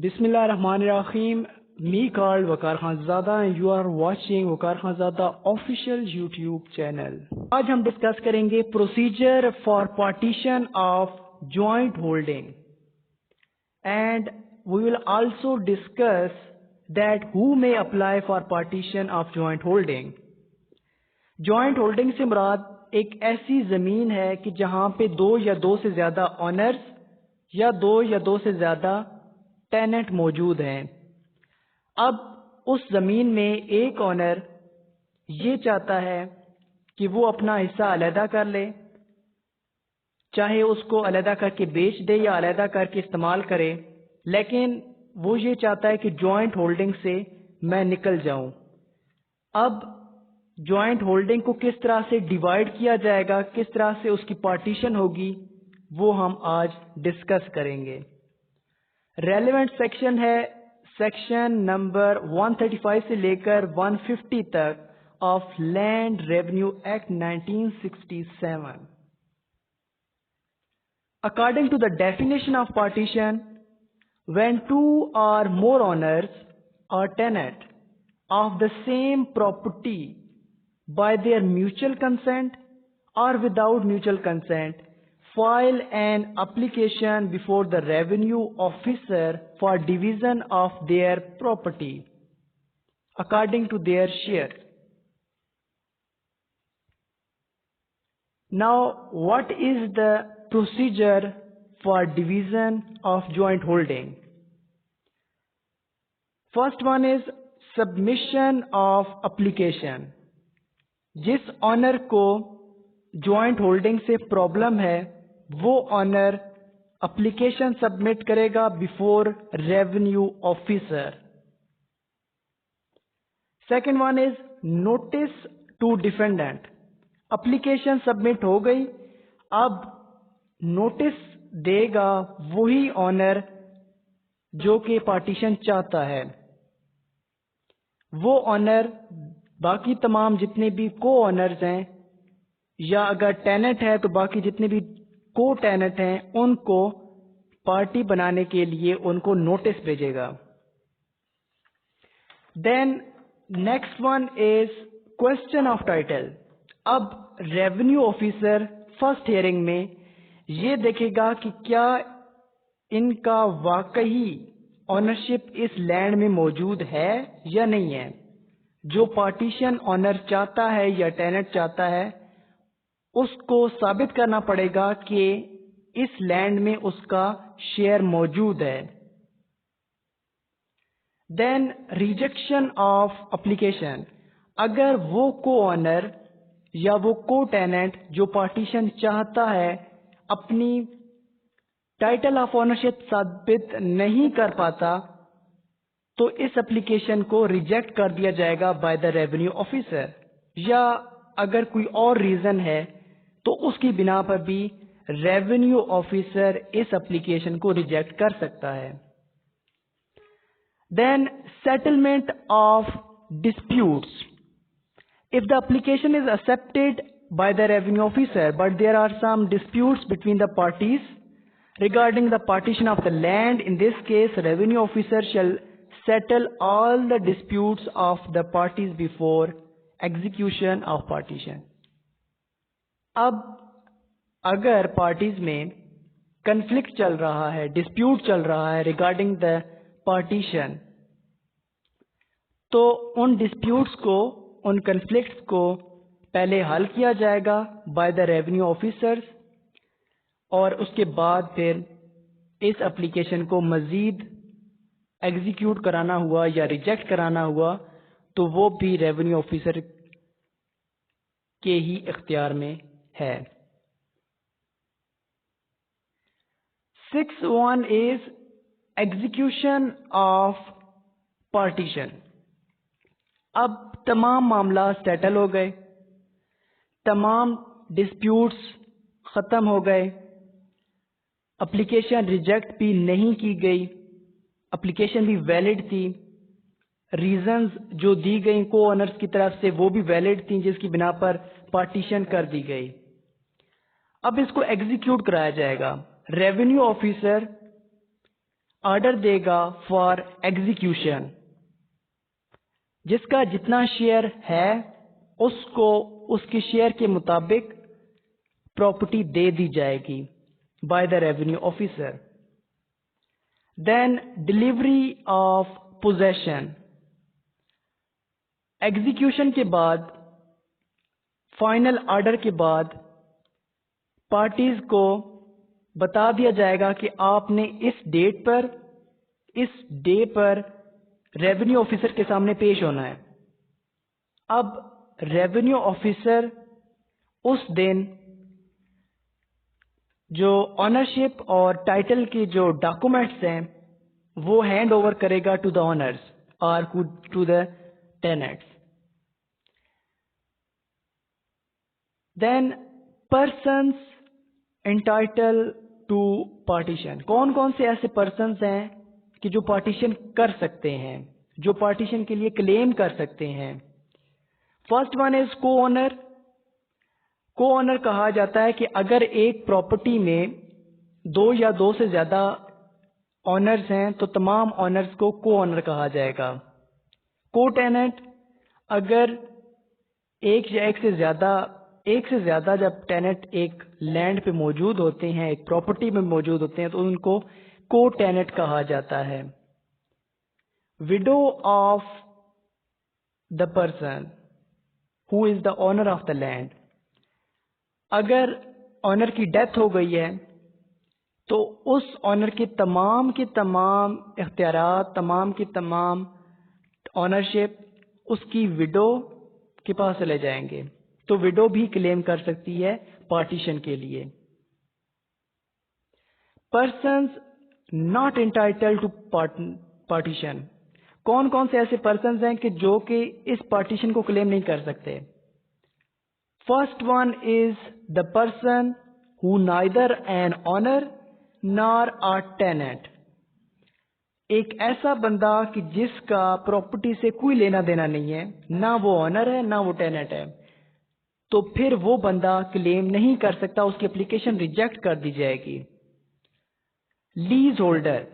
Bismillahirrahmanirrahim. Me called Waqar Khanzada and you are watching Waqar Khanzada official YouTube channel. आज हम discuss करेंगे procedure for partition of joint holding and we will also discuss that who may apply for partition of joint holding. Joint holding से मुराद एक ऐसी जमीन है कि जहां पे दो या दो से ज्यादा ऑनर्स या दो से ज्यादा टेनेंट मौजूद हैं। अब उस जमीन में एक ऑनर ये चाहता है कि वो अपना हिस्सा अलहदा कर ले, चाहे उसको अलहदा करके बेच दे या अलहदा करके इस्तेमाल करे, लेकिन वो ये चाहता है कि जॉइंट होल्डिंग से मैं निकल जाऊं। अब जॉइंट होल्डिंग को किस तरह से डिवाइड किया जाएगा, किस तरह से उसकी पार्टीशन होगी, वो हम आज डिस्कस करेंगे। रेलेवेंट सेक्शन है सेक्शन नंबर 135 से लेकर 150 तक of land revenue act 1967। According to the definition of partition, when two or more owners or tenants of the same property by their mutual consent or without mutual consent file an application before the revenue officer for division of their property according to their share. Now, what is the procedure for division of joint holding? First one is submission of application. जिस owner को joint holding से problem है वो owner application submit करेगा before revenue officer. Second one is notice to defendant. Application submit हो गई, अब notice देगा वही ऑनर जो कि पार्टीशन चाहता है। वो ऑनर बाकी तमाम जितने भी को ऑनर्स हैं या अगर टेनेंट है तो बाकी जितने भी को टेनेंट हैं उनको पार्टी बनाने के लिए उनको नोटिस भेजेगा। Then next one is question of title. अब रेवेन्यू ऑफिसर फर्स्ट हियरिंग में ये देखेगा कि क्या इनका वाकई ऑनरशिप इस लैंड में मौजूद है या नहीं है। जो पार्टीशन ऑनर चाहता है या टेनेंट चाहता है उसको साबित करना पड़ेगा कि इस लैंड में उसका शेयर मौजूद है। Then rejection of application. अगर वो को ऑनर या वो को टेनेंट जो पार्टीशन चाहता है अपनी टाइटल ऑफ ऑनरशिप साबित नहीं कर पाता तो इस एप्लीकेशन को रिजेक्ट कर दिया जाएगा बाय द रेवेन्यू ऑफिसर, या अगर कोई और रीजन है तो उसकी बिना पर भी रेवेन्यू ऑफिसर इस एप्लीकेशन को रिजेक्ट कर सकता है। Then settlement of disputes. If the application is accepted by the revenue officer but there are some disputes between the parties regarding the partition of the land, in this case revenue officer shall settle all the disputes of the parties before execution of partition. अब अगर parties में conflict चल रहा है, dispute चल रहा है regarding the partition, तो उन डिस्प्यूट्स को, उन कंफ्लिक्ट्स को पहले हल किया जाएगा बाय द रेवेन्यू ऑफिसर्स और उसके बाद फिर इस एप्लीकेशन को मजीद एग्जीक्यूट कराना हुआ या रिजेक्ट कराना हुआ तो वो भी रेवेन्यू ऑफिसर के ही इख्तियार में है। 6(1) इज एग्जीक्यूशन ऑफ पार्टीशन। अब तमाम मामला सेटल हो गए, तमाम डिस्प्यूट्स खत्म हो गए, एप्लीकेशन रिजेक्ट भी नहीं की गई, एप्लीकेशन भी वैलिड थी, रीजंस जो दी गई को ऑनर्स की तरफ से वो भी वैलिड थी जिसकी बिना पर पार्टीशन कर दी गई। अब इसको एग्जीक्यूट कराया जाएगा। रेवेन्यू ऑफिसर ऑर्डर देगा फॉर एग्जीक्यूशन। जिसका जितना शेयर है उसको उसके शेयर के मुताबिक प्रॉपर्टी दे दी जाएगी by the revenue officer. Then delivery of possession. Execution के बाद, फाइनल ऑर्डर के बाद पार्टीज को बता दिया जाएगा कि आपने इस डेट पर, इस डे पर रेवेन्यू ऑफिसर के सामने पेश होना है। अब रेवेन्यू ऑफिसर उस दिन जो ऑनरशिप और टाइटल के जो डॉक्यूमेंट्स हैं वो हैंड ओवर करेगा टू द ऑनर्स और to the tenants. Then persons entitled to partition. कौन कौन से ऐसे पर्सन्स हैं कि जो पार्टीशन कर सकते हैं, जो पार्टीशन के लिए क्लेम कर सकते हैं? फर्स्ट वन इज को ओनर। को ओनर कहा जाता है कि अगर एक प्रॉपर्टी में दो या दो से ज्यादा ऑनर्स हैं तो तमाम ऑनर्स को को ओनर कहा जाएगा। को टेनेंट, अगर एक या एक से ज्यादा जब टेनेंट एक लैंड पे मौजूद होते हैं, एक प्रॉपर्टी में मौजूद होते हैं, तो उनको को टेनेंट कहा जाता है। Window of the person who is the owner of the land. अगर ऑनर की डेथ हो गई है तो उस ऑनर के तमाम इख्तियारात, तमाम ऑनरशिप उसकी विडो के पास चले जाएंगे। तो विडो भी क्लेम कर सकती है पार्टीशन के लिए। Persons not entitled to partition. कौन कौन से ऐसे पर्सन्स हैं कि जो कि इस पार्टीशन को क्लेम नहीं कर सकते? First one is the person who neither an owner nor a tenant. एक ऐसा बंदा कि जिसका प्रॉपर्टी से कोई लेना देना नहीं है, ना वो ऑनर है ना वो टेनेंट है, तो फिर वो बंदा क्लेम नहीं कर सकता, उसकी एप्लीकेशन रिजेक्ट कर दी जाएगी। Lease holder.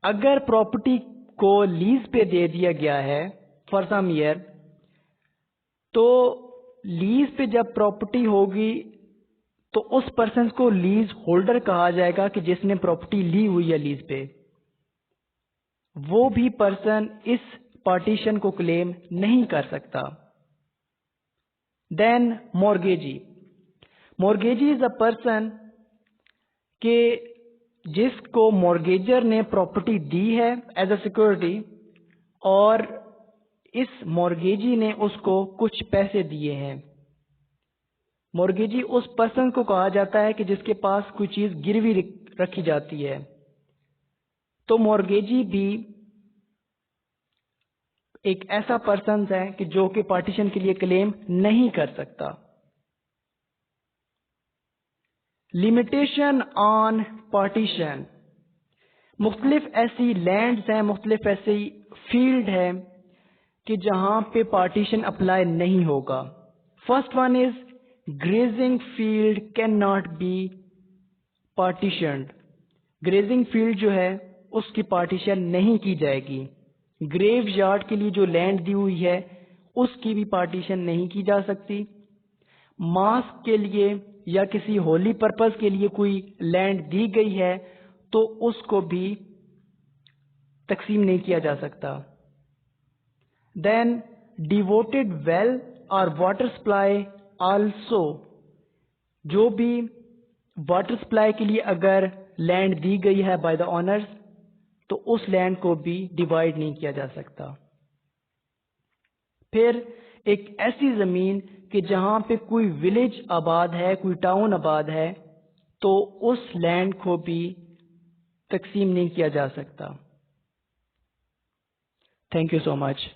अगर प्रॉपर्टी को लीज पे दे दिया गया है फॉर सम ईयर, तो लीज पे जब प्रॉपर्टी होगी तो उस पर्सन को लीज होल्डर कहा जाएगा कि जिसने प्रॉपर्टी ली हुई है लीज पे। वो भी पर्सन इस पार्टीशन को क्लेम नहीं कर सकता। Then mortgagee. Mortgagee is a person के जिसको मॉर्गेजर ने प्रॉपर्टी दी है एज अ सिक्योरिटी, और इस मॉर्गेजी ने उसको कुछ पैसे दिए हैं। मॉर्गेजी उस पर्सन को कहा जाता है कि जिसके पास कोई चीज गिरवी रखी जाती है। तो मॉर्गेजी भी एक ऐसा पर्सन है कि जो कि पार्टीशन के लिए क्लेम नहीं कर सकता। Limitation on partition. मुख्तलिफ ऐसी लैंड्स हैं, मुख्तलिफ ऐसी फील्ड है कि जहां पे पार्टीशन अप्लाई नहीं होगा। First one is grazing field can not be partitioned. Grazing field जो है उसकी पार्टीशन नहीं की जाएगी। ग्रेव यार्ड के लिए जो लैंड दी हुई है उसकी भी पार्टीशन नहीं की जा सकती। मास्क के लिए या किसी होली पर्पस के लिए कोई लैंड दी गई है तो उसको भी तकसीम नहीं किया जा सकता। देन डिवोटेड वेल और वाटर सप्लाई आल्सो। जो भी वाटर सप्लाई के लिए अगर लैंड दी गई है बाय द ऑनर्स, तो उस लैंड को भी डिवाइड नहीं किया जा सकता। फिर एक ऐसी जमीन कि जहां पे कोई विलेज आबाद है, कोई टाउन आबाद है, तो उस लैंड को भी तकसीम नहीं किया जा सकता। Thank you so much.